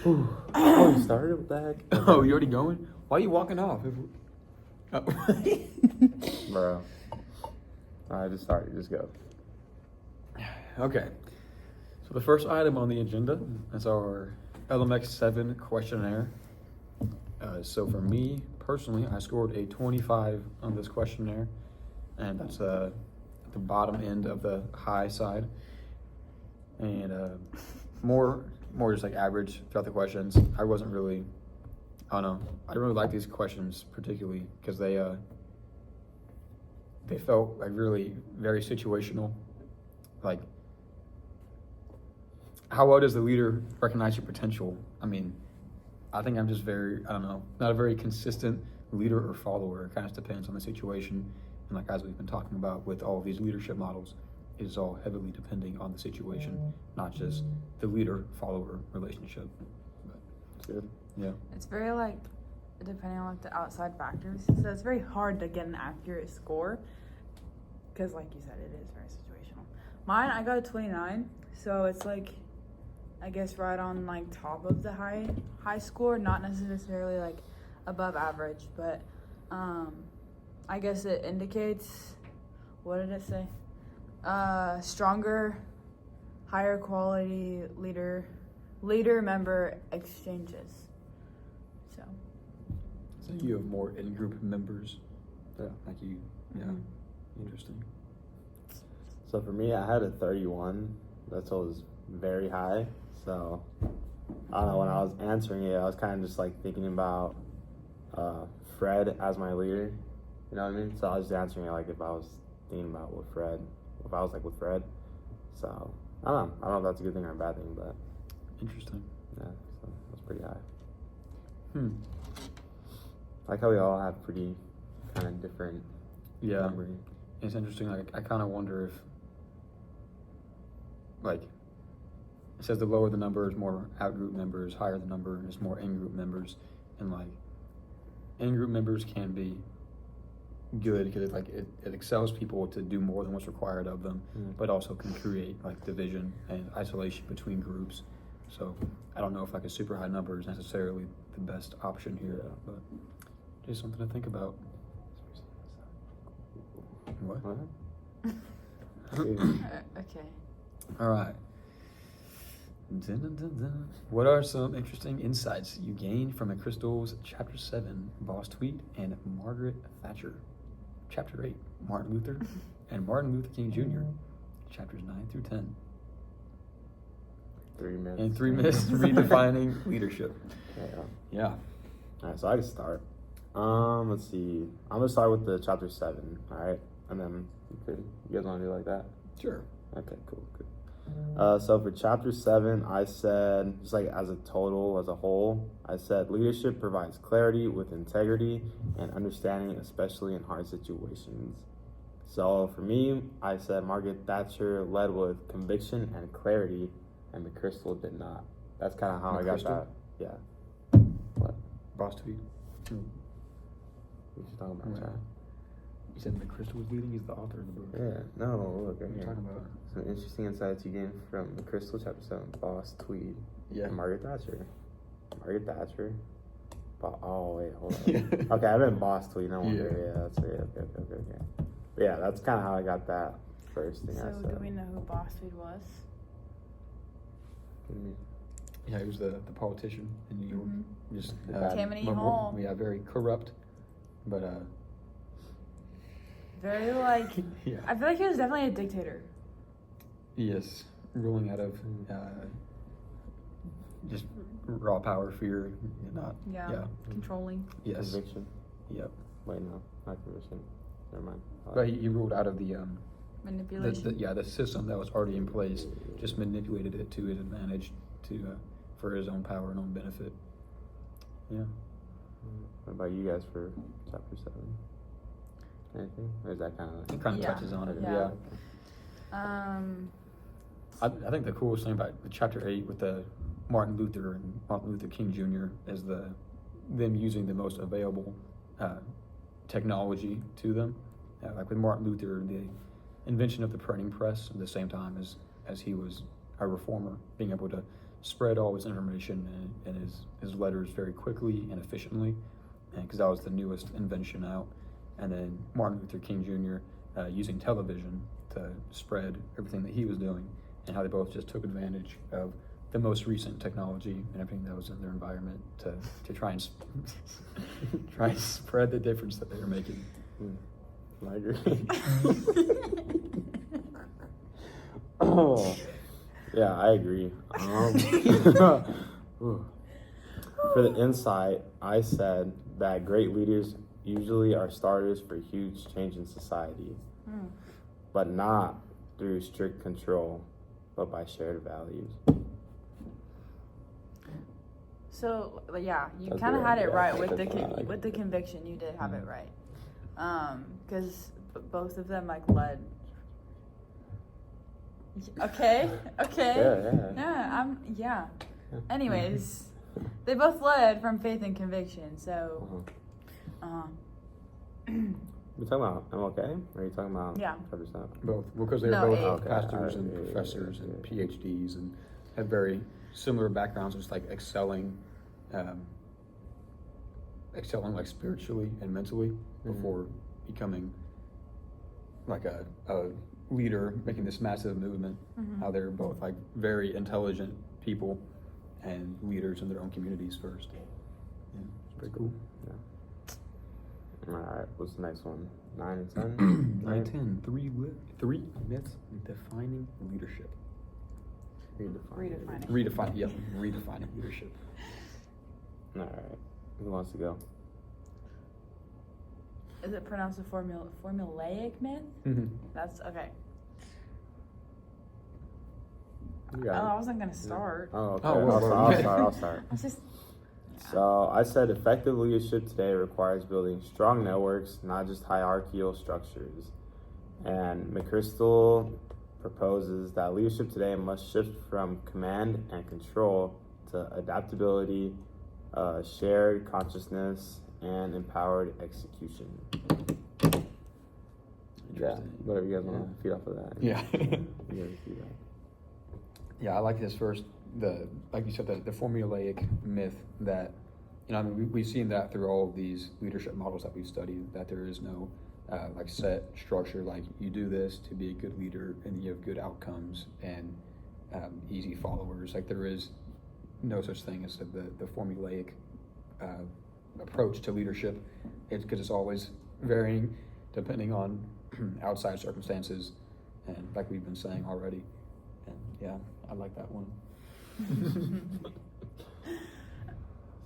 Oh, you started? What the heck? Oh, you already going? Why are you walking off? Oh. Bro. I just started. Just go. Okay. So the first item on the agenda is our LMX 7 questionnaire. So for me personally, I scored a 25 on this questionnaire, and that's at the bottom end of the high side, and more just like average throughout the questions. I wasn't really, I don't know, I didn't really like these questions particularly because they felt like really very situational. Like, how well does the leader recognize your potential? I mean, I think I'm just very, I don't know, not a very consistent leader or follower. It kind of depends on the situation. And like, as we've been talking about with all of these leadership models, it is all heavily depending on the situation, not just the leader-follower relationship. It's good. Yeah. It's very like depending on like the outside factors. So it's very hard to get an accurate score because, like you said, it is very situational. Mine, I got a 29, so it's like I guess right on like top of the high score, not necessarily like above average, but I guess it indicates, what did it say? Stronger, higher quality leader member exchanges. So You have more in-group members. Yeah. Like you, yeah. Interesting. So for me, I had a 31. That's always very high. So I don't know, when I was answering it, I was kind of just like thinking about Fred as my leader. You know what I mean? So I was just answering it like if I was thinking about if I was like with Fred. So I don't know. I don't know if that's a good thing or a bad thing, but Interesting. yeah, so that's pretty high. I like how we all have pretty kind of different Yeah. numbering. It's interesting. Like, I kind of wonder if, like, it says the lower the number is more out-group members, higher the number is more in-group members, and like, in-group members can be good because it excels people to do more than what's required of them, but also can create like division and isolation between groups. So I don't know if like a super high number is necessarily the best option here, but just something to think about. What? okay. All right. Dun, dun, dun, dun. What are some interesting insights you gained from McChrystal's Chapter 7, Boss Tweet, and Margaret Thatcher? Chapter 8, Martin Luther, and Martin Luther King Jr., Chapters 9 through 10. 3 minutes. In 3 minutes, redefining leadership. Yeah. All right, so I can start. Let's see. I'm gonna start with the chapter 7. All right, and then you guys want to do it like that? Sure. Okay, cool, good. So for chapter 7, I said, just like as a total, as a whole, I said leadership provides clarity with integrity and understanding, especially in hard situations. So for me, I said Margaret Thatcher led with conviction and clarity, and McChrystal did not. That's kind of how I got McChrystal? that. Yeah. What? Boss Tweet. What you talking about, Chad? You said McChrystal was leading? He's the author of the book. Yeah, no, look right What are you here. talking about? Some interesting insights you gained from McChrystal, chapter 7, Boss Tweed, Yeah. and Margaret Thatcher. Margaret Thatcher. Oh, wait, hold on. Okay, I meant Boss Tweed, no wonder. Yeah, that's it. Okay. But yeah, that's kind of how I got that first thing I So said. do we know who Boss Tweed was? What do you mean? Yeah, he was the politician in New York. Just Tammany Hall. Yeah, very corrupt, but Very like yeah. I feel like he was definitely a dictator. Yes, ruling out of just raw power, fear, not Controlling. Yes. Conviction. Yep. Wait, no, not conviction. Never mind. But he ruled out of the Manipulation. the system that was already in place, just manipulated it to his advantage, to for his own power and own benefit. Yeah. What about you guys for chapter 7? Anything? Or is that kind of? It kind of Yeah. touches on it. Yeah. I think the coolest thing about the chapter 8 with the Martin Luther and Martin Luther King Jr. is them using the most available technology to them. Like with Martin Luther, the invention of the printing press at the same time as he was a reformer, being able to spread all his information and his letters very quickly and efficiently, and because that was the newest invention out. And then Martin Luther King Jr. Using television to spread everything that he was doing, and how they both just took advantage of the most recent technology and everything that was in their environment to try and try and spread the difference that they were making. I agree. Oh, yeah, I agree. For the insight, I said that great leaders usually are starters for huge change in society, but not through strict control, but by shared values. So yeah, you That's kind of good. had it Yeah, right I with like the that. with the conviction. You did have it right, because both of them like led. Okay. Yeah. Anyways, they both led from faith and conviction. So, You talking about MLK? Or are you talking about Yeah. Jefferson? Both, well, because they were No, both A. Okay, pastors yeah, and yeah, professors yeah, and yeah. PhDs and had very similar backgrounds, just like excelling like spiritually and mentally before becoming like a leader, making this massive movement. How they're both like very intelligent people and leaders in their own communities first. Yeah, it's pretty cool. All right, what's the next one? 9 and 10? 9, 10, three myths defining leadership. Redefining. Redefining leadership. All right, who wants to go? Is it pronounced a formulaic myth? That's okay. You got it. I wasn't gonna start. Oh, okay. Oh, well, I'll start. I was just. So I said effective leadership today requires building strong networks, not just hierarchical structures. And McChrystal proposes that leadership today must shift from command and control to adaptability, shared consciousness, and empowered execution. Yeah, whatever you guys want to feed off of that. Yeah. You guys do that. Yeah, I like this first. Like you said, the formulaic myth that, I mean, we've seen that through all of these leadership models that we've studied, that there is no like set structure, like you do this to be a good leader and you have good outcomes and easy followers. Like there is no such thing as the formulaic approach to leadership. It's because it's always varying depending on outside circumstances, and like we've been saying already. And yeah, I like that one.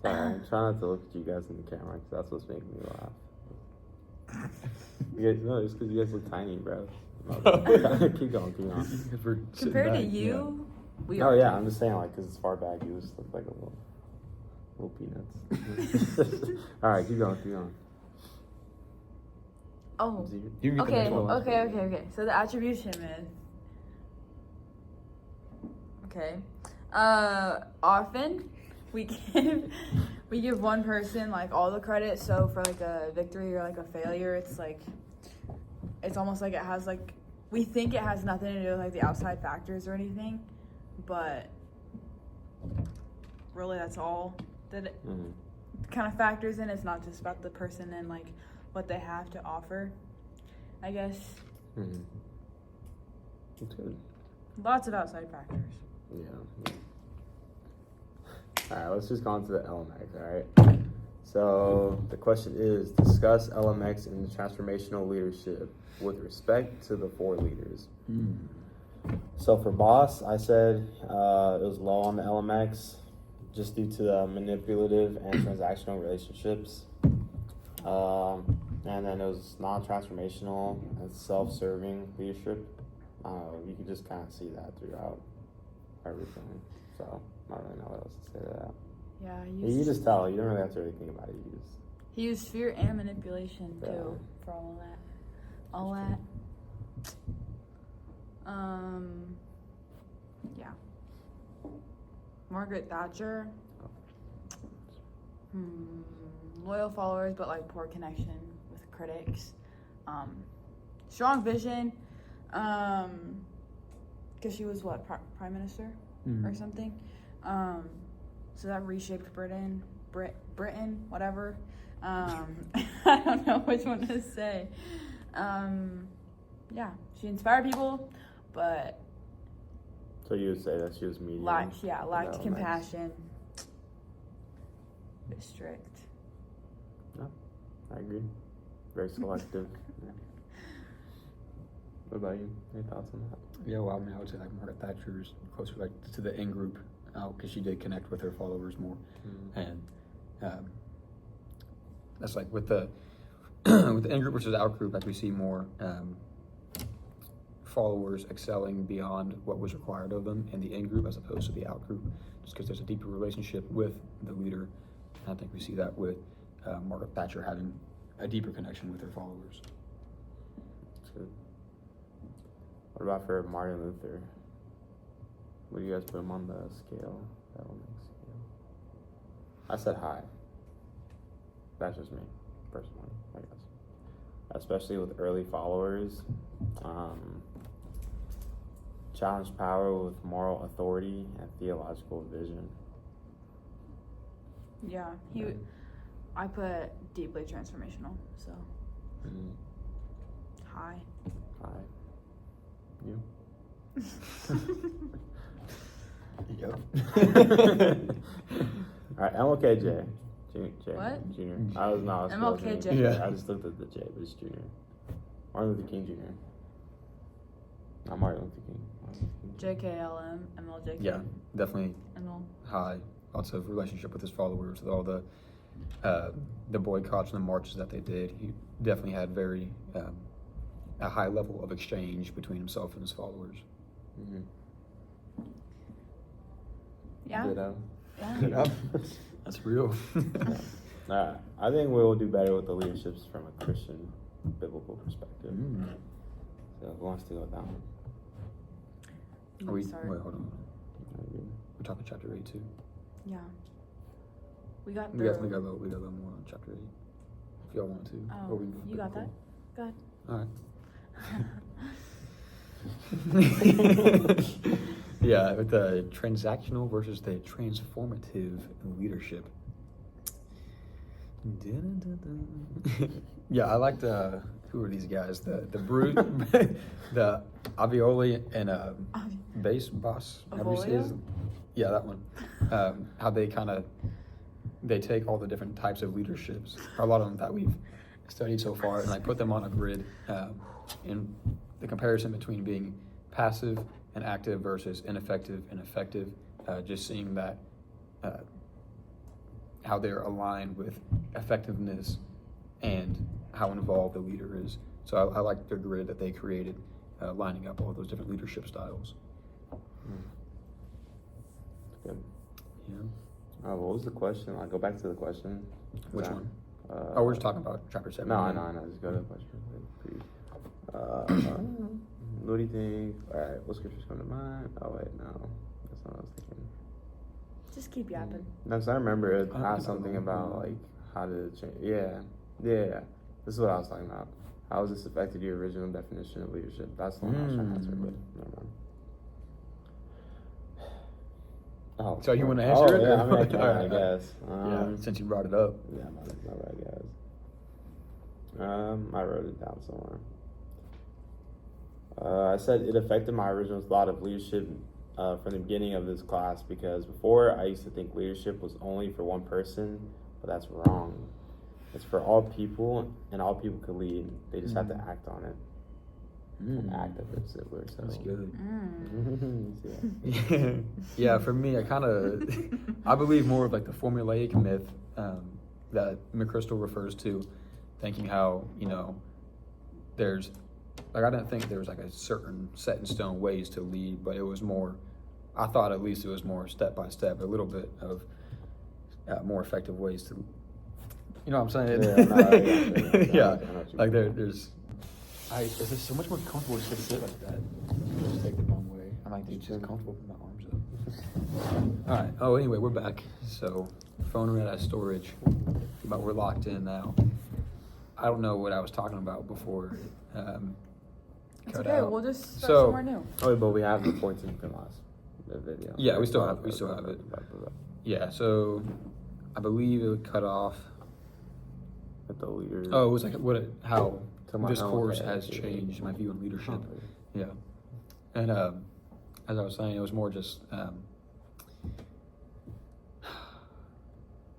Sorry, I'm trying not to look at you guys in the camera because that's what's making me laugh. You guys, no, just because you guys look tiny, bro. Keep going. Compared to you, we Oh are. yeah, I'm just saying like because it's far back, you just look like a little peanuts. All right, keep going. Oh. You can get the Okay. next one. Okay. So the attribution myth. Okay. Often we give one person like all the credit. So for like a victory or like a failure, it's almost like it has like, we think it has nothing to do with like the outside factors or anything, but really that's all that it kind of factors in. It's not just about the person and like what they have to offer, I guess. That's good. Lots of outside factors. Yeah. All right, let's just go on to the LMX, all right? So the question is, discuss LMX in transformational leadership with respect to the 4 leaders. So for boss, I said it was low on the LMX just due to the manipulative and transactional relationships. And then it was non-transformational and self-serving leadership. You could just kind of see that throughout everything. So I don't really know what else to say to that. Yeah, You just tell. You don't really have to really think about it. he used fear and manipulation too Yeah. for all that. Yeah. Margaret Thatcher. Loyal followers, but like poor connection with critics. Strong vision. Because she was what, prime minister or something. So that reshaped Britain, whatever. I don't know which one to say. Yeah, she inspired people, but So you would say that she was medium? lacked Nice. compassion. Bit strict. No, I agree. Very selective. Yeah. What about you? Any thoughts on that? Yeah, well, I mean, I would say like Margaret Thatcher's closer like to the in group, because she did connect with her followers more, and that's like with the with the in group versus out group, like we see more followers excelling beyond what was required of them in the in group as opposed to the out group, just because there's a deeper relationship with the leader. And I think we see that with Margaret Thatcher having a deeper connection with her followers. That's good. What about for Martin Luther? What do you guys put him on the scale? That one makes scale. I said high. That's just me, personally, I guess. Especially with early followers. Challenged power with moral authority and theological vision. Yeah, I put deeply transformational, so high. High. You? Yep. Alright, MLKJ. What? Junior. I was not. MLKJ. Yeah. I just looked at the J, but it's Junior. Martin Luther King Jr. Not Martin Luther King. Martin Luther King. JKLM, MLJK. Yeah, definitely ML. high. Lots of relationship with his followers, with all the boycotts and the marches that they did. He definitely had very a high level of exchange between himself and his followers. Mm-hmm. Yeah. Ditto. Yeah. That's real. I think we'll do better with the leaderships from a Christian biblical perspective. So who wants to go with that one? Are we? Sorry. Wait, hold on. We're talking chapter 8 too. Yeah. We got We got a little more on chapter 8. If y'all want to. Oh, Or we can go you got that? biblical. Go ahead. All right. Yeah, with the transactional versus the transformative leadership. Yeah, I liked who are these guys? The Brute, the Avioli and Base Boss. However you say his- Avolio? Yeah, that one. How they they take all the different types of leaderships, or a lot of them that we've studied so far, and like put them on a grid in the comparison between being passive and active versus ineffective and effective. Just seeing that how they're aligned with effectiveness and how involved the leader is. So I like their grid that they created, lining up all those different leadership styles. Good. Yeah. What was the question? I'll go back to the question. Which Yeah. one? Oh, we're just talking about chapter 7. No. Just go to the question. Please. What do you think? All right, what scriptures come to mind? Oh wait, no, that's not what I was thinking. Just keep yapping. No, because I remember it I asked something about like how did it change. Yeah. This is what I was talking about. How has this affected your original definition of leadership? That's the one I was trying to answer, but never mind. Oh, So you want to answer it? Yeah, I mean, I can, All I right. guess. Yeah, since you brought it up. Yeah, my bad, guys. I wrote it down somewhere. I said it affected my original thought of leadership from the beginning of this class, because before I used to think leadership was only for one person, but that's wrong. It's for all people, and all people can lead. They just have to act on it. And act as if it were so. That's good. Yeah. Yeah, for me, I believe more of like the formulaic myth that McChrystal refers to, thinking how, there's, like, I didn't think there was like a certain set in stone ways to lead, but it was more, I thought at least it was more step by step, a little bit of more effective ways to, you know what I'm saying? Yeah, no, I got you. Yeah, I know what you like mean. there's, it's just so much more comfortable just to sit like that. Just take the wrong way. I like to just comfortable with my arms up. All right. Oh, anyway, we're back. So, phone ran out of storage, but we're locked in now. I don't know what I was talking about before. It's Cut okay. out. We'll just start So- somewhere new. Oh, but we have the points in class. the video. Yeah, we still have it. Yeah, so I believe it would cut off. At the leaders. Oh, it was like how To my this own course head, has yeah. changed my view on leadership. Oh, Yeah, and as I was saying, it was more just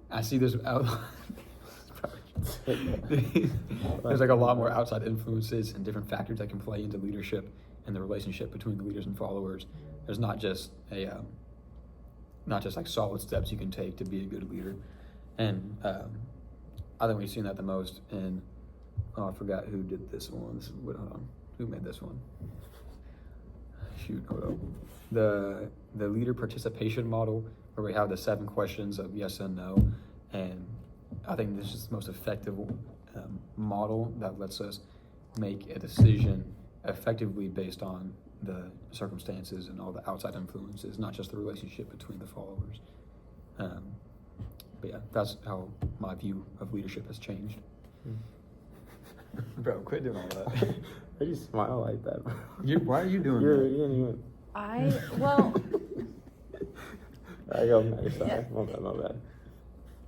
I see this out. There's like a lot more outside influences and different factors that can play into leadership and the relationship between the leaders and followers. There's not just like solid steps you can take to be a good leader, and I think we've seen that the most in. Oh, I forgot who did this one. Hold on, who made this one? Shoot, hold on. The leader participation model, where we have the 7 questions of yes and no, and I think this is the most effective model that lets us make a decision effectively based on the circumstances and all the outside influences, not just the relationship between the followers. But yeah, that's how my view of leadership has changed. Bro, quit doing all that. Why do you smile like that, bro? Why are you doing You're that? you Well, I go next. Sorry, Yeah. my bad.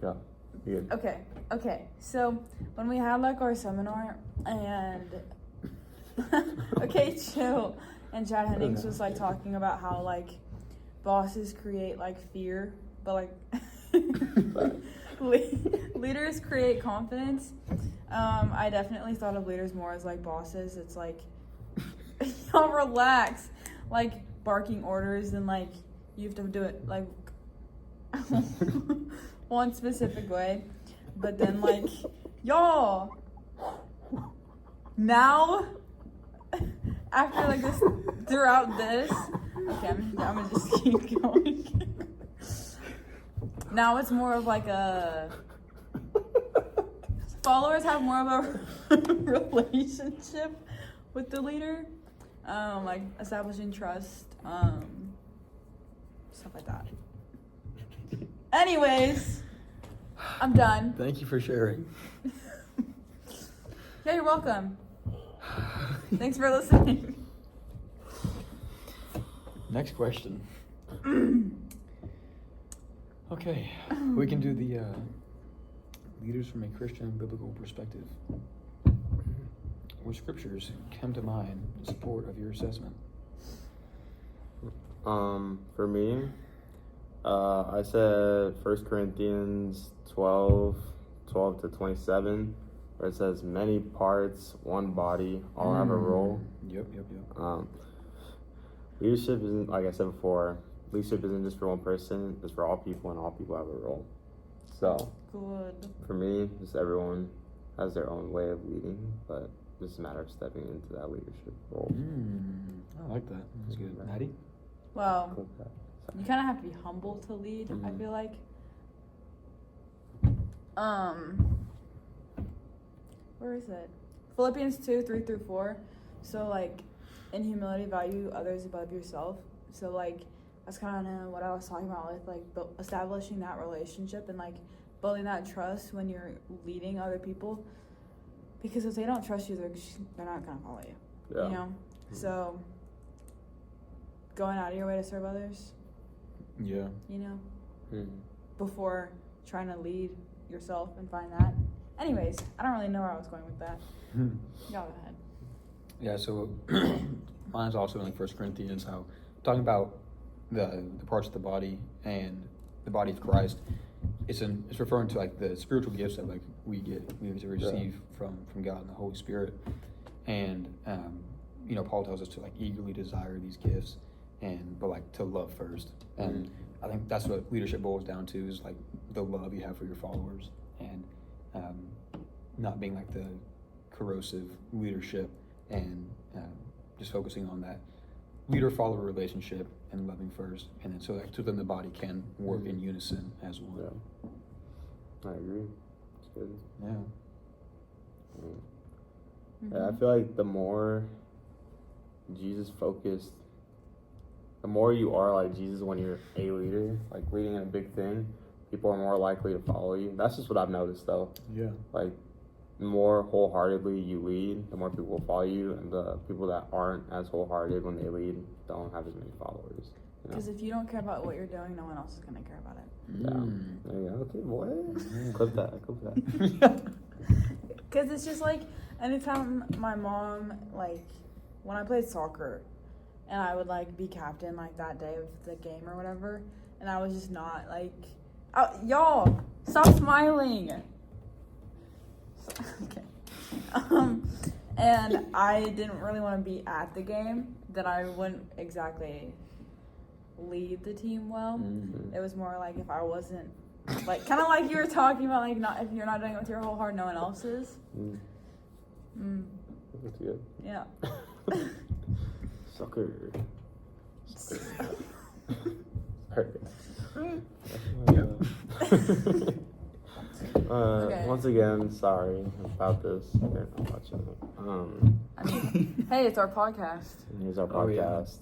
Go. You good? okay. So when we had like our seminar and okay, chill. And Chad Hennings was like talking about how like bosses create like fear, but like leaders create confidence. I definitely thought of leaders more as like bosses. It's like y'all relax, like barking orders and like you have to do it like one specific way, but then like y'all now after like this throughout this, okay, I'm gonna just keep going. Now it's more of like a followers have more of a relationship with the leader, like establishing trust, stuff like that. Anyways, I'm done. Thank you for sharing. Yeah, you're welcome. Thanks for listening. Next question. Okay, we can do the leaders from a Christian biblical perspective. What scriptures come to mind in support of your assessment? For me, I said 1 Corinthians 12 to 27, where it says, many parts, one body, all have a role. Yep. Leadership isn't, like I said before, leadership isn't just for one person, it's for all people, and all people have a role. So, Good. for me, just everyone has their own way of leading, but it's just a matter of stepping into that leadership role. I like that. That's good. Maddie? Well, Cool. you kind of have to be humble to lead, I feel like. Where is it? Philippians 2:3-4. So like, in humility, value others above yourself. So like, that's kind of what I was talking about with like establishing that relationship and like building that trust when you're leading other people. Because if they don't trust you, they're not gonna follow you. Yeah. You know. So going out of your way to serve others. Yeah. You know. Mm-hmm. Before trying to lead yourself and find that. Anyways, I don't really know where I was going with that. Y'all go ahead. Yeah, so mine's also in like 1 Corinthians, how talking about the parts of the body and the body of Christ. It's referring to like the spiritual gifts that like we get to receive from God and the Holy Spirit. And Paul tells us to like eagerly desire these gifts but like to love first. And I think that's what leadership boils down to, is like the love you have for your followers, and not being like the corrosive leadership, and just focusing on that leader-follower relationship and loving first, and then so then the body can work in unison as one. Yeah. I agree. It's good. Yeah. Yeah, I feel like the more Jesus focused, the more you are like Jesus when you're a leader, like leading in a big thing, people are more likely to follow you. That's just what I've noticed though. Yeah. Like, the more wholeheartedly you lead, the more people will follow you, and the people that aren't as wholehearted when they lead don't have as many followers. Because if you don't care about what you're doing, no one else is gonna care about it. Yeah. There you go. Okay, boy. Clip that. Because it's just like anytime my mom, like when I played soccer and I would like be captain like that day of the game or whatever, and I was just not like, y'all stop smiling. Okay. And I didn't really want to be at the game, then I wouldn't exactly lead the team well. Mm-hmm. It was more like if I wasn't, like, kind of like you were talking about, like, not if you're not doing it with your whole heart, no one else is. That's good. Yeah. Soccer. Okay. Once again, sorry about this. They're not watching it. I mean, hey, it's our podcast. Here's our Oh, yeah. podcast.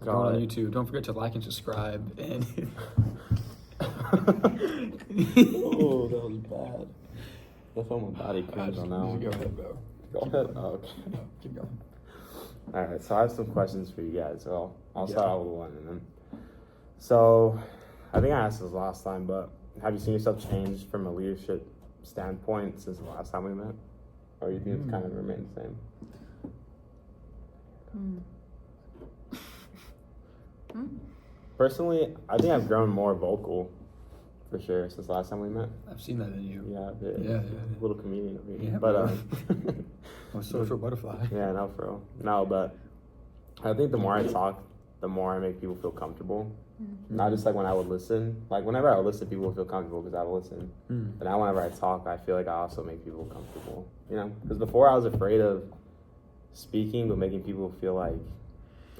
Go on YouTube. Don't forget to like and subscribe. And Oh, that was bad. I felt my body cringe on that one. Go ahead, bro. Go ahead. Oh, okay. No, keep going. All right, so I have some questions for you guys. So I'll start out with one, and then. So, I think I asked this last time, but have you seen yourself change from a leadership standpoint since the last time we met, or you think it's kind of remained the same? Personally, I think I've grown more vocal, for sure, since the last time we met. I've seen that in you. Yeah, a bit. Yeah. Little comedian over here. Yeah, but I'm a social butterfly. yeah, no, for real. No, but I think the more I talk, the more I make people feel comfortable. Not just like when I would listen. Like whenever I would listen, people would feel comfortable because I would listen. But now whenever I talk, I feel like I also make people comfortable. You know, because before I was afraid of speaking, but making people feel like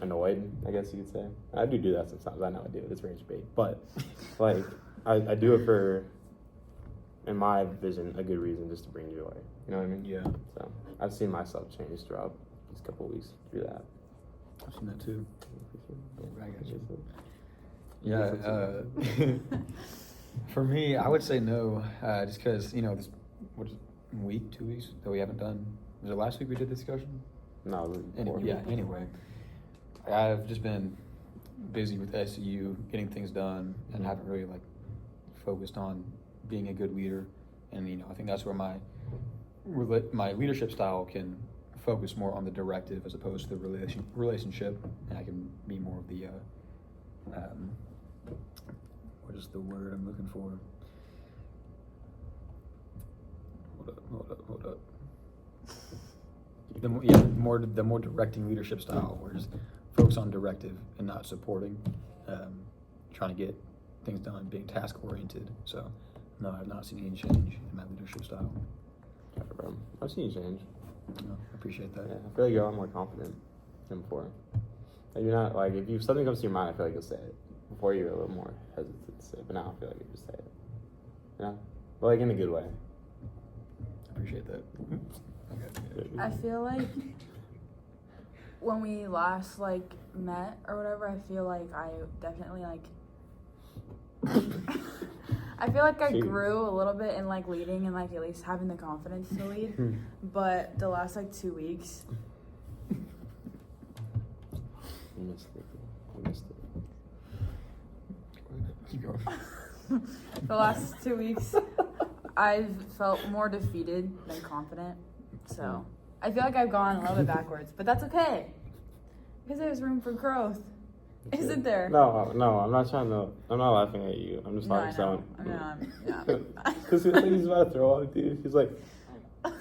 annoyed, I guess you could say. And I do that sometimes. I know I do it. It's rage bait. But like I do it for, in my vision, a good reason, just to bring joy. You know what I mean? Yeah. So I've seen myself change throughout these couple of weeks through that. I've seen that too. I got you. Yeah. For me, I would say no, just because, this, what is it, week, 2 weeks that we haven't done. Was it last week we did the discussion? No. Anyway. I've just been busy with SU, getting things done, and haven't really, focused on being a good leader. And, I think that's where my leadership style can focus more on the directive as opposed to the relationship, and I can be more of the, what is the word I'm looking for? Hold up. The more directing leadership style, whereas focus on directive and not supporting, trying to get things done, being task oriented. So, no, I've not seen any change in my leadership style. Yeah, bro. I've seen you change. No, I appreciate that. Yeah, I feel like you're a lot more confident than before. Like, you're not like, if something comes to your mind, I feel like you'll say it. Before you were a little more hesitant to say it, but now I feel like you just say it. You know? But like in a good way. I appreciate that. Okay. I feel like when we last met or whatever, I feel like I definitely I feel like I grew a little bit in leading and at least having the confidence to lead. But the last 2 weeks, You missed it. Keep going. the last 2 weeks, I've felt more defeated than confident. So I feel like I've gone a little bit backwards, but that's okay because there's room for growth, isn't there? No, I'm not I'm not laughing at you. I'm just No, laughing I know. at Yeah. Because he's about to throw all at you. He's like, all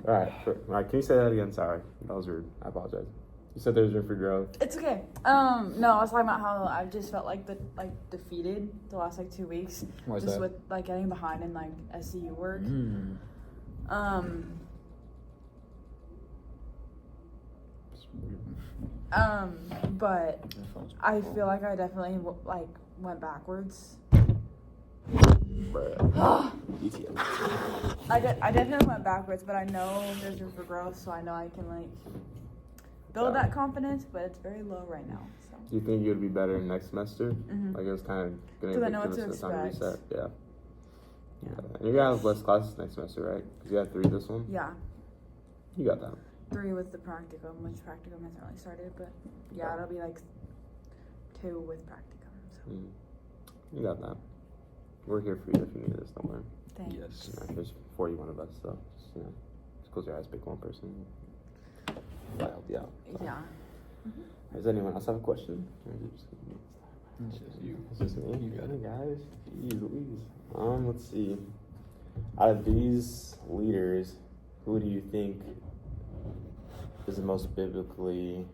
right, can you say that again? Sorry, that was rude. I apologize. You said there's room for growth. It's okay. No, I was talking about how I've just felt defeated the last 2 weeks. Why is just that? with getting behind in SCU work. But I feel like I definitely went backwards. I definitely went backwards, but I know there's room for growth, so I know I can build that confidence, but it's very low right now. So. Do you think you would be better next semester? Mm-hmm. Like it was kind of going Because I know what to expect. Yeah. And you're gonna have less classes next semester, right? Because you had 3 this one. Yeah. You got that. 3 with the practicum, which practicum hasn't really started, but yeah, it'll be like 2 with practicum. So. You got that. We're here for you if you need us. Don't worry. Thanks. Yes. There's 41 of us, so just, just close your eyes, pick one person. I'll help you out. So. Yeah. Does anyone else have a question? Or is it just me? It's just you. It's just me. You got it. Guys. Jeez Louise. Let's see. Out of these leaders, who do you think is the most biblically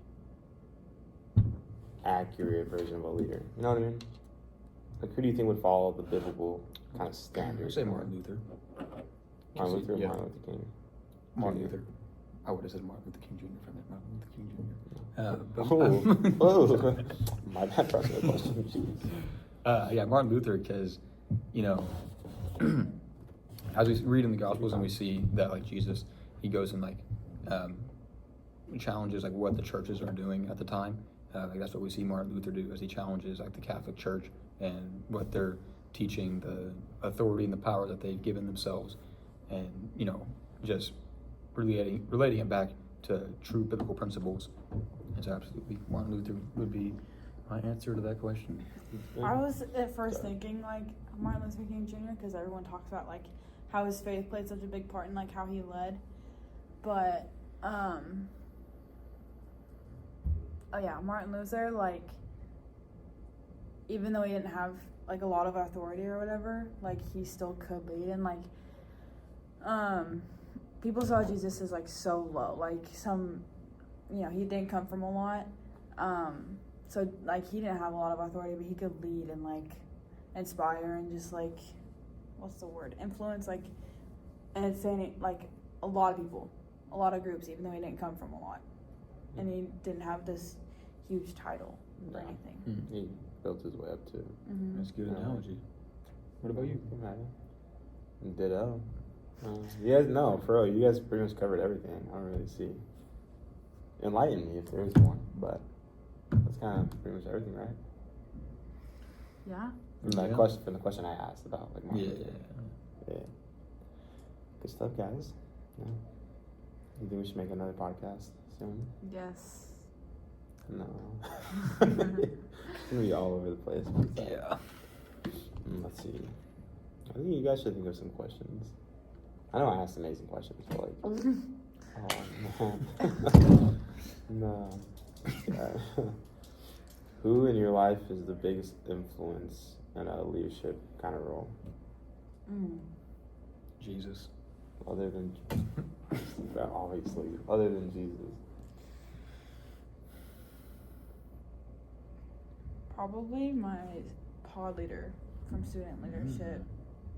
accurate version of a leader? You know what I mean? Like, who do you think would follow the biblical kind of standard? I'd say Martin Luther. Martin Luther or Yeah. Martin Luther King? Martin Jr.? Luther. I would have said Martin Luther King Jr. from that. Martin Luther King Jr. Oh, my bad personal question. Jeez. Yeah, Martin Luther, because, you know, as we read in the Gospels and we see that, like, Jesus, he goes and, like, challenges, like, what the churches are doing at the time. Like, that's what we see Martin Luther do, as he challenges, like, the Catholic Church and what they're teaching, the authority and the power that they've given themselves, and, you know, just relating it back to true biblical principles. And so absolutely, Martin Luther would be my answer to that question. I was at first thinking like Martin Luther King Jr. because everyone talks about like how his faith played such a big part in like how he led, but oh yeah, Martin Luther, like, even though he didn't have like a lot of authority or whatever, like he still could lead, and like people saw Jesus as like so low, like he didn't come from a lot, so like he didn't have a lot of authority, but he could lead and like inspire and just like, what's the word, influence, like, and saying like a lot of people, a lot of groups, even though he didn't come from a lot, and he didn't have this huge title or anything. He built his way up too. Mm-hmm. That's a good analogy. What about you? Ditto. You guys know, for real, you guys pretty much covered everything. I don't really see. Enlighten me if there is more, but that's kind of pretty much everything, right? Yeah. From the question I asked about, like, Martin Luther. Yeah. Good stuff, guys. Yeah. You think we should make another podcast soon? Yes. No. It's gonna be all over the place. Yeah. Let's see. I think you guys should think of some questions. I know I asked amazing questions, but like, oh no. Yeah. Who in your life is the biggest influence in a leadership kind of role? Jesus. Other than, obviously, other than Jesus. Probably my pod leader from student leadership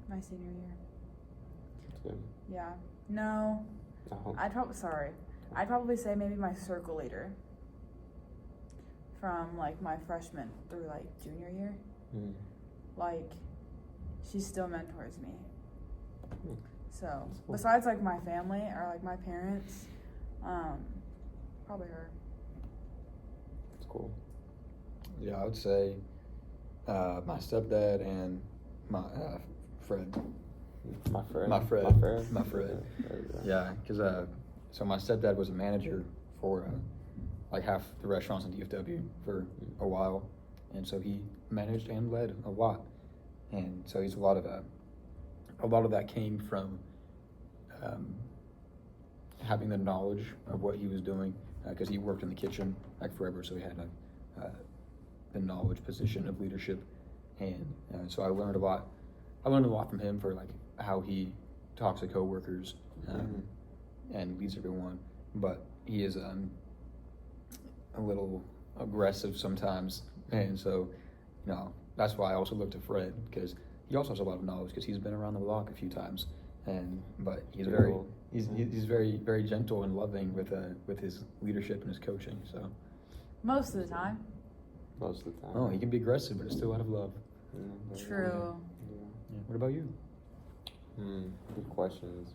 my senior year. That's good. Yeah. No. Oh. I'd probably say maybe my circle leader from like my freshman through like junior year. Like, she still mentors me. So Cool. besides like my family or like my parents, probably her. That's cool. Yeah, I would say my stepdad and my Fred. My friend. My Fred. My friend. My Fred. Yeah, because so my stepdad was a manager for like half the restaurants in DFW for a while, and so he managed and led a lot, and so he's a lot of that came from having the knowledge of what he was doing, because he worked in the kitchen like forever, so he had the knowledge position of leadership, and so I learned a lot. I learned a lot from him for like how he talks to coworkers and leads everyone, but he is a little aggressive sometimes, and so that's why I also look to Fred, because he also has a lot of knowledge, because he's been around the block a few times, but he's very very gentle and loving with his leadership and his coaching. So Most of the time. Most of the time. he can be aggressive, but it's still out of love. True. Yeah. What about you? Good questions.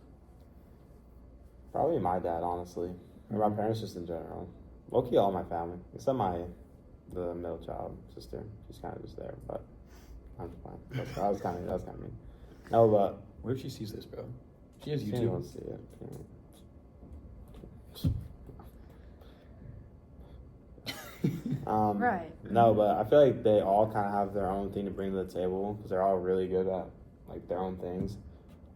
Probably my dad, honestly. Or my parents, just in general. Low-key all my family, except the middle child sister. She's kind of just there, but I'm just playing. That was kind of mean. No, but What if she sees this, bro? She has she YouTube. won't see it. Right. No, but I feel like they all kind of have their own thing to bring to the table because they're all really good at like their own things.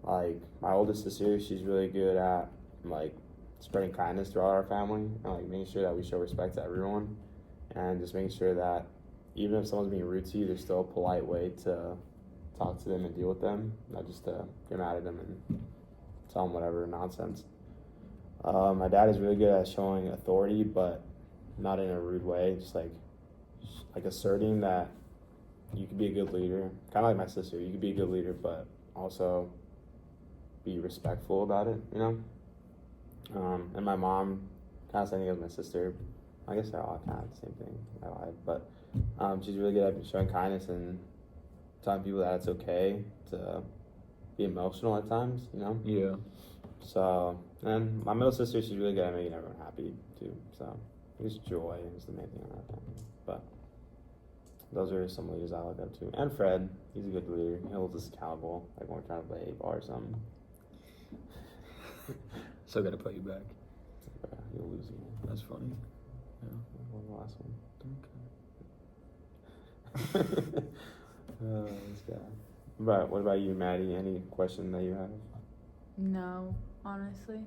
Like my oldest sister, she's really good at like spreading kindness throughout our family and like making sure that we show respect to everyone, and just making sure that even if someone's being rude to you, there's still a polite way to talk to them and deal with them, not just to get mad at them and tell them whatever nonsense. My dad is really good at showing authority, but not in a rude way, just like asserting that you could be a good leader. Kind of like my sister, you could be a good leader, but also be respectful about it, you know? And my mom, kind of same thing as my sister. I guess they're all kind of the same thing. I lied, but she's really good at showing kindness and telling people that it's okay to be emotional at times, you know? Yeah. So, and my middle sister, she's really good at making everyone happy too. So, I guess joy is the main thing on that family. But those are some leaders I look up to. And Fred, he's a good leader. He holds us accountable, like when we're trying to play 8-ball or something. Still got to play you back. You'll lose again. That's funny. Yeah. What was the last one? Okay. This guy. But what about you, Maddie? Any question that you have? No, honestly.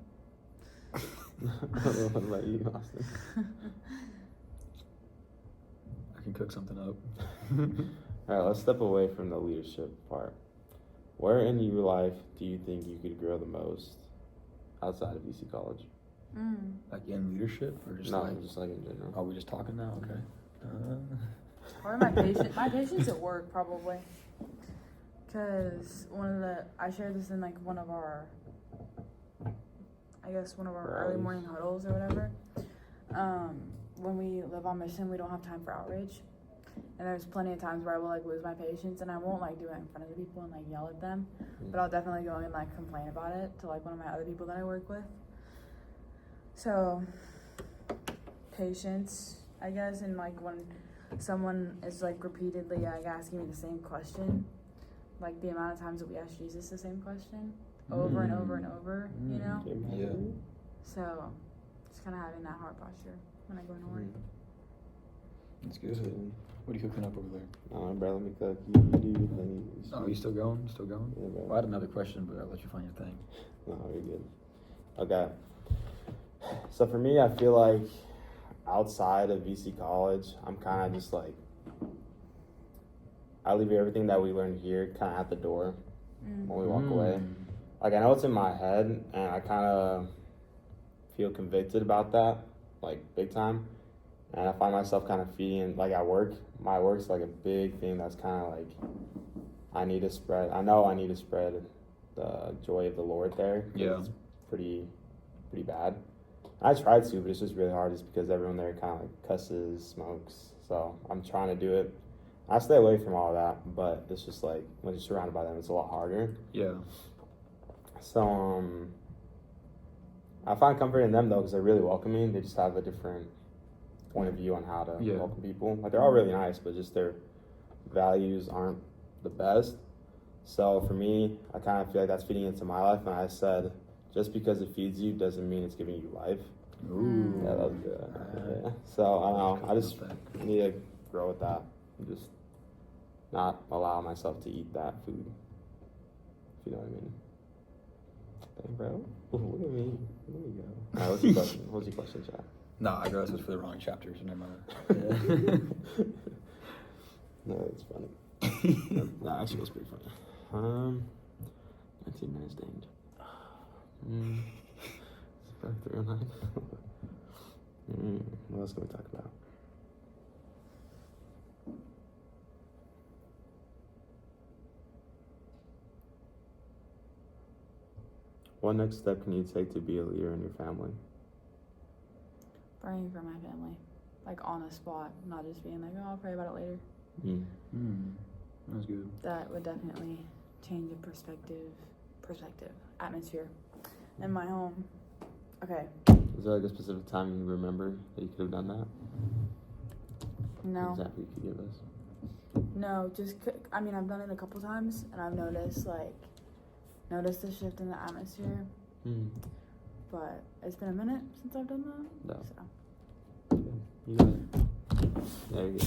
What about you, Austin? I can cook something up. All right, let's step away from the leadership part. Where in your life do you think you could grow the most outside of UC College? Like in leadership or just No, like? just like in general. Are we just talking now? Okay. Or my patience at work probably. Cause I shared this in like one of our early morning huddles or whatever. When we live on mission, we don't have time for outreach. And there's plenty of times where I will like lose my patience, and I won't like do it in front of the people and like yell at them, but I'll definitely go and like complain about it to like one of my other people that I work with. So patience, I guess, and like when someone is like repeatedly like asking me the same question, like the amount of times that we ask Jesus the same question over and over and over, you know? Yeah. So just kind of having that heart posture when I go into work. That's good. What are you cooking up over there? Oh, bro, let me cook. You do things. Oh, you still going? Still going? Yeah, bro. Well, I had another question, but I'll let you find your thing. No, you're good. Okay. So for me, I feel like outside of VC College, I'm kind of just like, I leave everything that we learned here kind of at the door when we walk away. Like, I know it's in my head, and I kind of feel convicted about that, like, big time. And I find myself kind of feeding, like, at work. My work's, like, a big thing that's kind of, like, I need to spread the joy of the Lord there. Yeah. It's pretty bad. I tried to, but it's just really hard just because everyone there kind of, like, cusses, smokes. So I'm trying to do it. I stay away from all that, but it's just, like, when you're surrounded by them, it's a lot harder. Yeah. So, I find comfort in them, though, because they're really welcoming. They just have a different point of view on how to welcome people. Like, they're all really nice, but just their values aren't the best. So, for me, I kind of feel like that's feeding into my life. And I said, just because it feeds you doesn't mean it's giving you life. Ooh. Yeah, that was good. Yeah. So, I don't know. I just need to grow with that. Just not allow myself to eat that food. If you know what I mean. Dang, bro. Look at me. There you go. All right, what's your question? What's your question, chat? No, I realized it was for the wrong chapter, so never mind. No, it's funny. That actually was pretty funny. 19 minutes danged. It's about 309. What else can we talk about? What next step can you take to be a leader in your family? Praying for my family, like on the spot, not just being like, oh, I'll pray about it later. That's good. That would definitely change the perspective, atmosphere in my home. Okay. Is there like a specific time you remember that you could have done that? No. An example you could give us? No, I've done it a couple times, and I've noticed the shift in the atmosphere. But it's been a minute since I've done that. No. So. You got it. There you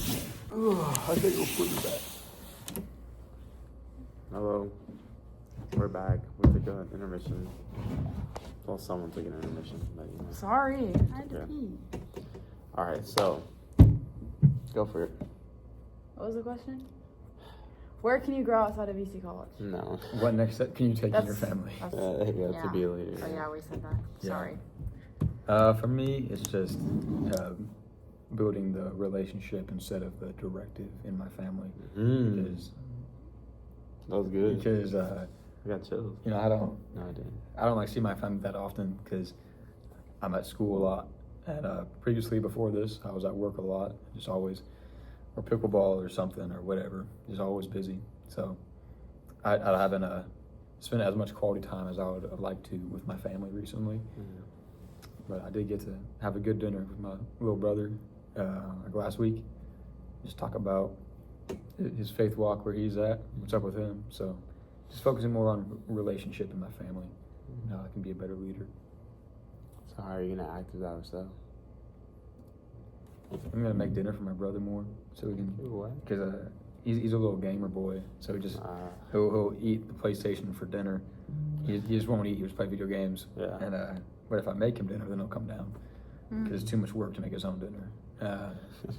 go. I think we'll put it back. Hello. We're back. We took an intermission. Well, someone took an intermission. But, you know. Sorry, I had to Okay. pee. All right, so go for it. What was the question? Where can you grow outside of VC College? No. What next step can you take in your That's- family? that's- Yeah, to be a leader. Oh yeah, we said that. Yeah. Sorry. For me, it's just building the relationship instead of the directive in my family. Because, That was good. because I got chills. you know, I don't No, I didn't. like see my family that often because I'm at school a lot. And previously, before this, I was at work a lot, just always, or pickleball or something or whatever, just always busy. So I haven't spent as much quality time as I would have liked to with my family recently. But I did get to have a good dinner with my little brother like last week. Just talk about his faith walk, where he's at, what's up with him. So just focusing more on relationship in my family, and how I can be a better leader. So how are you gonna act as ourselves? I'm gonna make dinner for my brother more, so we can, What? because he's a little gamer boy, so he'll eat the PlayStation for dinner. He just won't eat. He just play video games. Yeah. And but if I make him dinner, then he'll come down because it's too much work to make his own dinner.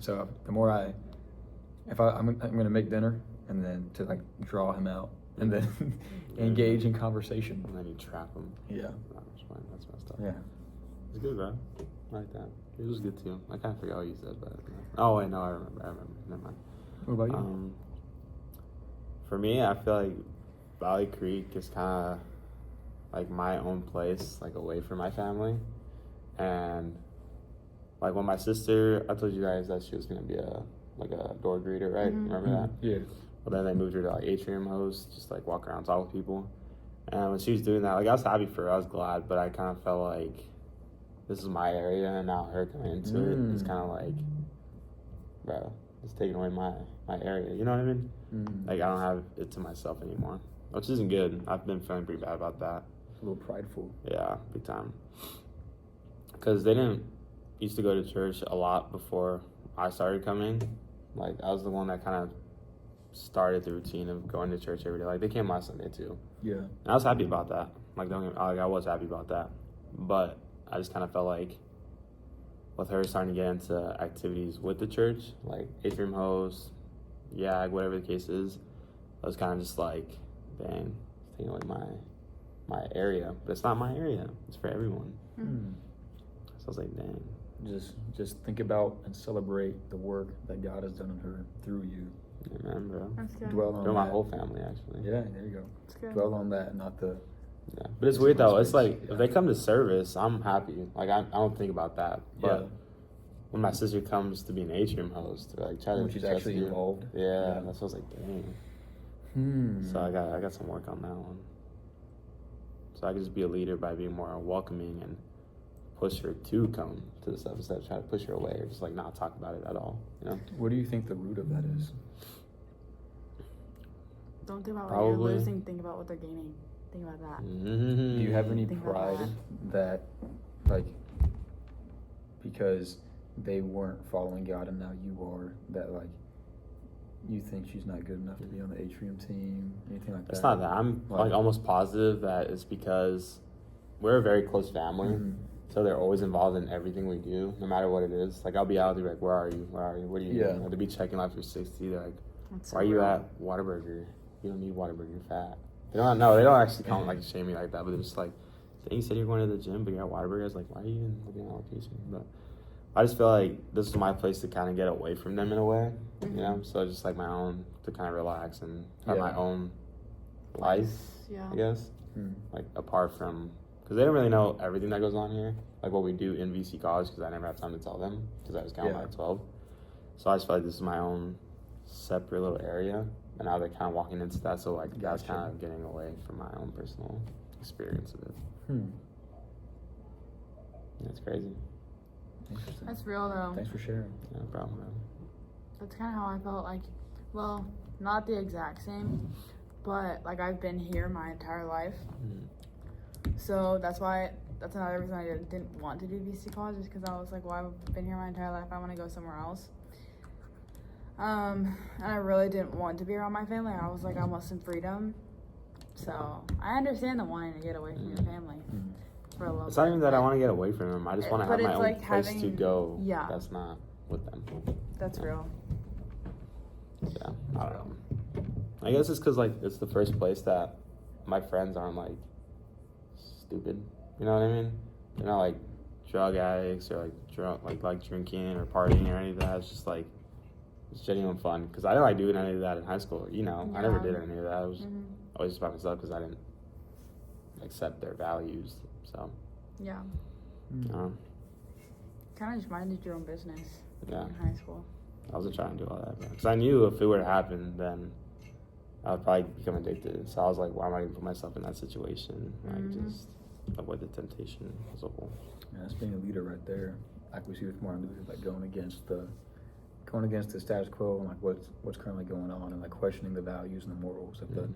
So the more I'm gonna make dinner and then to like draw him out and then engage in conversation. And then you trap them. Yeah. That's fine. That's messed up. Yeah. It's good, bro. I like that. It was good too. I kind of forgot what you said, but oh wait, no, I remember. Never mind. What about you? For me, I feel like Valley Creek is kind of like my own place, like away from my family, and like when my sister, I told you guys that she was gonna be a door greeter, right? Remember that? Yeah. But then they moved her to like atrium host, just like walk around, talk with people. And when she was doing that, like I was happy for her, I was glad, but I kind of felt like this is my area, and now her coming into it, it's kind of like, bro, it's taking away my area. You know what I mean? Like I don't have it to myself anymore, which isn't good. I've been feeling pretty bad about that. A little prideful. Yeah, big time. Because they didn't used to go to church a lot before I started coming. Like I was the one that kind of started the routine of going to church every day. Like they came last Sunday too. Yeah. And I was happy about that. Like I was happy about that. But I just kind of felt like with her starting to get into activities with the church, like atrium host, YAG, whatever the case is, I was kind of just like, dang, it's taking away my area. But it's not my area. It's for everyone. So I was like, dang. Just think about and celebrate the work that God has done in her through you. Amen, bro. That's good. Dwell on For my that. whole family, actually. Yeah, there you go. That's good. Dwell on that, not the. Yeah. But it's weird though. It's like Yeah. if they come to service, I'm happy. Like I don't think about that. But Yeah. when my sister comes to be an atrium host, or like try to When she's trust actually you, involved. Yeah, Yeah. that's what I was like, dang. So I got some work on that one. So I can just be a leader by being more welcoming and push her to come to the stuff instead of trying to push her away or just like not talk about it at all. You know? What do you think the root of that is? Don't think about what Probably. you're losing. Think about what they're gaining. Think about that. Mm-hmm. Do you have any Think about pride that, like, because they weren't following God and now you are, that, like, you think she's not good enough to be on the atrium team, anything like that? It's not that. I'm like almost positive that it's because we're a very close family. So they're always involved in everything we do, no matter what it is. Like I'll be out, they're like, "Where are you? Where are you? What are you doing?" Like, they'll be checking Life 360. They're like, That's "Why so are you real. at Whataburger? You don't need Whataburger. You're fat." They don't actually come like shame me like that, but they're just like, "Dang, you said you're going to the gym, but you're at Whataburger." I was like, "Why are you even looking at location?" But I just feel like this is my place to kind of get away from them in a way, you know. So it's just like my own to kind of relax and have my own life, Yeah. I guess. Like apart from, because they don't really know everything that goes on here, like what we do in VC College, because I never have time to tell them because I was counting at 12. So I just feel like this is my own separate little area, and now they're kind of walking into that. So like that's kind of getting away from my own personal experience of it. It's crazy. Interesting. That's real though. Thanks for sharing. No problem, man. That's kind of how I felt. Like, well, not the exact same, but like I've been here my entire life. So that's another reason I didn't want to do VC College, is because I was like, well, I've been here my entire life. I want to go somewhere else. And I really didn't want to be around my family. I was like, I want some freedom. So I understand the wanting to get away from your family for a little It's bit. not even that I want to get away from them. I just want to But have my it's own like place to having- go. yeah. That's not with them. That's real. Yeah, I don't know. I guess it's because like it's the first place that my friends aren't like stupid. You know what I mean? They're not like drug addicts or like drunk, like drinking or partying or any of that. It's just like it's genuine fun. Because I didn't like doing any of that in high school. You know, I never Yeah. did any of that. I was Mhm. always just by myself because I didn't accept their values. So, Yeah. Kind of just minded your own business yeah. in high school. I wasn't trying to do all that, because I knew if it were to happen, then I would probably become addicted. So I was like, why am I going to put myself in that situation? Like, just avoid the temptation as a whole. Yeah, that's being a leader right there. Like we see with Martin Luther, like going against the status quo and like what's currently going on, and like questioning the values and the morals of the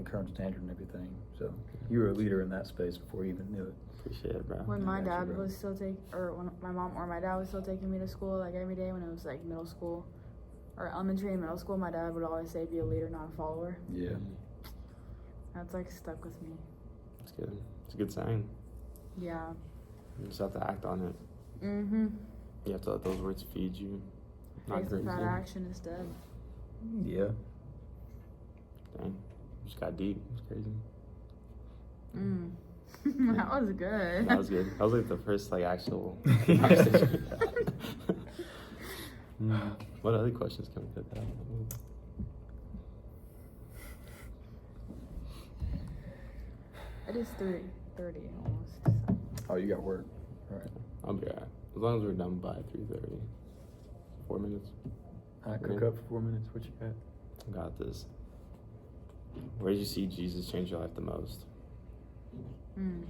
current standard and everything. So you were a leader in that space before you even knew it. Appreciate it, bro. When my Gotcha, dad bro. was still or when my mom or my dad was still taking me to school, like every day when it was like middle school or elementary and middle school, my dad would always say, "Be a leader, not a follower." Yeah. That's like stuck with me. It's good. It's a good saying. Yeah. You just have to act on it. Mm-hmm. You have to let those words feed you. Not Faith crazy. without action is dead. Yeah. Dang. Just got deep. It's crazy. Mm. That was good. That was good. That was like the first like actual conversation. What other questions can we put that? It is 3:30 almost. So. Oh, you got work. All right. I'll be alright. As long as we're done by 3:30. 4 minutes. All right, cook Yeah. up for 4 minutes. What you got? Got this. Where did you see Jesus change your life the most? Mm.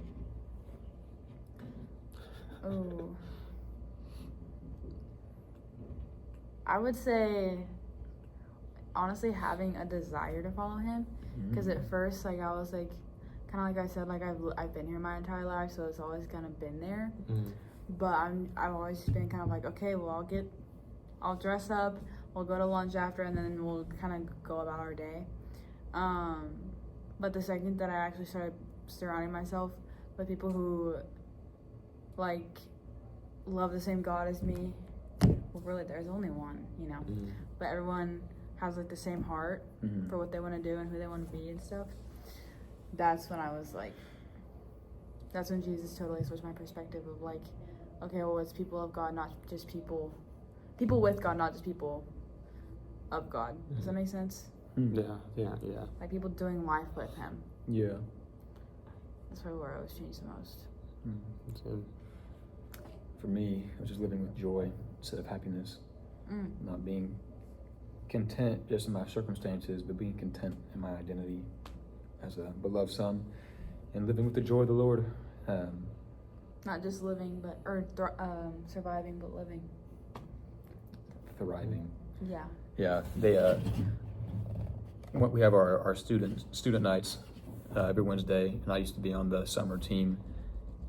Oh. I would say, honestly, having a desire to follow him. Because at first, like, I was like, kind of like I said, like, I've been here my entire life, so it's always kind of been there. But I've always been kind of like, okay, well, I'll dress up, we'll go to lunch after, and then we'll kind of go about our day. But the second that I actually started surrounding myself with people who, like, love the same God as me, well, really, there's only one, you know. But everyone has, like, the same heart for what they want to do and who they want to be and stuff. That's when I was, like, that's when Jesus totally switched my perspective of, like, okay, well, it's people of God, not just people with God, not just people of God. Does that make sense? Yeah. Like, people doing life with him. Yeah. That's probably where I was changed the most. That's good. For me, it was just living with joy instead of happiness. Not being content just in my circumstances, but being content in my identity as a beloved son and living with the joy of the Lord. Not just living, surviving, but living. Thriving. Yeah. Yeah, we have our student nights every Wednesday, and I used to be on the summer team.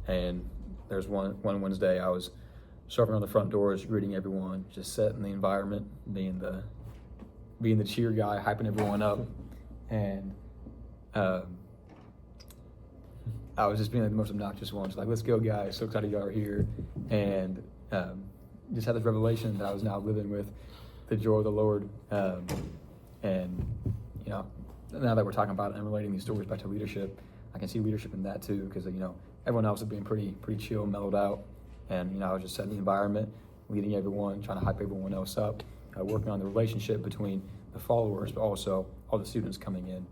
And there's one Wednesday I was serving on the front doors, greeting everyone, just setting the environment, being the cheer guy, hyping everyone up, and I was just being like the most obnoxious one, just like, let's go, guys! So excited y'all are here, and just had this revelation that I was now living with the joy of the Lord. And you know, now that we're talking about it and relating these stories back to leadership, I can see leadership in that too, because you know everyone else is being pretty chill, mellowed out, and you know I was just setting the environment, leading everyone, trying to hype everyone else up, working on the relationship between the followers, but also all the students coming in.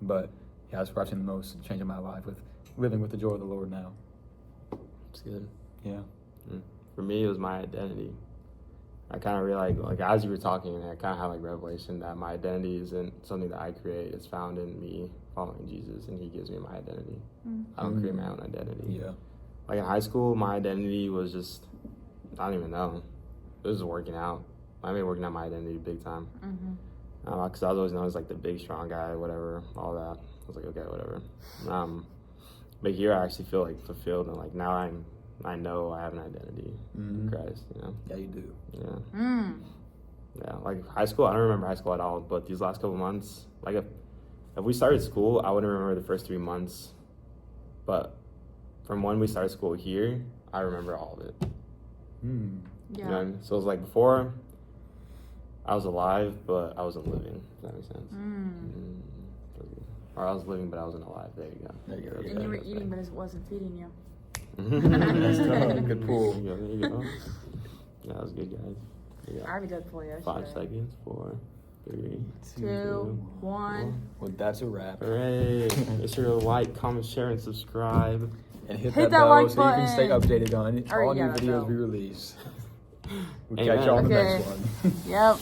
But yeah, that's where I've seen the most change in my life, with living with the joy of the Lord now. It's good. Yeah. For me, it was my identity. I kind of realized, like, as you were talking, I kind of had, like, revelation that my identity isn't something that I create. It's found in me following Jesus, and he gives me my identity. I don't create my own identity. Yeah. Like, in high school, my identity was just, I don't even know. It was just working out. I made working out my identity big time. Because I was always known as, like, the big, strong guy, whatever, all that. I was like, okay, whatever. But here I actually feel, like, fulfilled, and, like, now I know I have an identity in Christ, you know? Yeah, you do. Yeah. Yeah, like high school, I don't remember high school at all, but these last couple months, like if we started school, I wouldn't remember the first 3 months. But from when we started school here, I remember all of it. Hmm. Yeah. You know what I mean? So it was like before, I was alive, but I wasn't living, if that makes sense. Or I was living, but I wasn't alive. There you go. There you go. And you were eating, but it wasn't feeding you. That's tough. Good pull. There you go. Yeah, that was good, guys. There you I go. already did pull yesterday. 5 seconds. 4, 3, 2, 1. Well, that's a wrap. Hooray! Make sure to like, comment, share, and subscribe. And hit Hit that that bell like so you can stay button. updated on Or, all new yeah, that videos bell. we release. We'll Amen. catch y'all on the Okay. next one. Yep.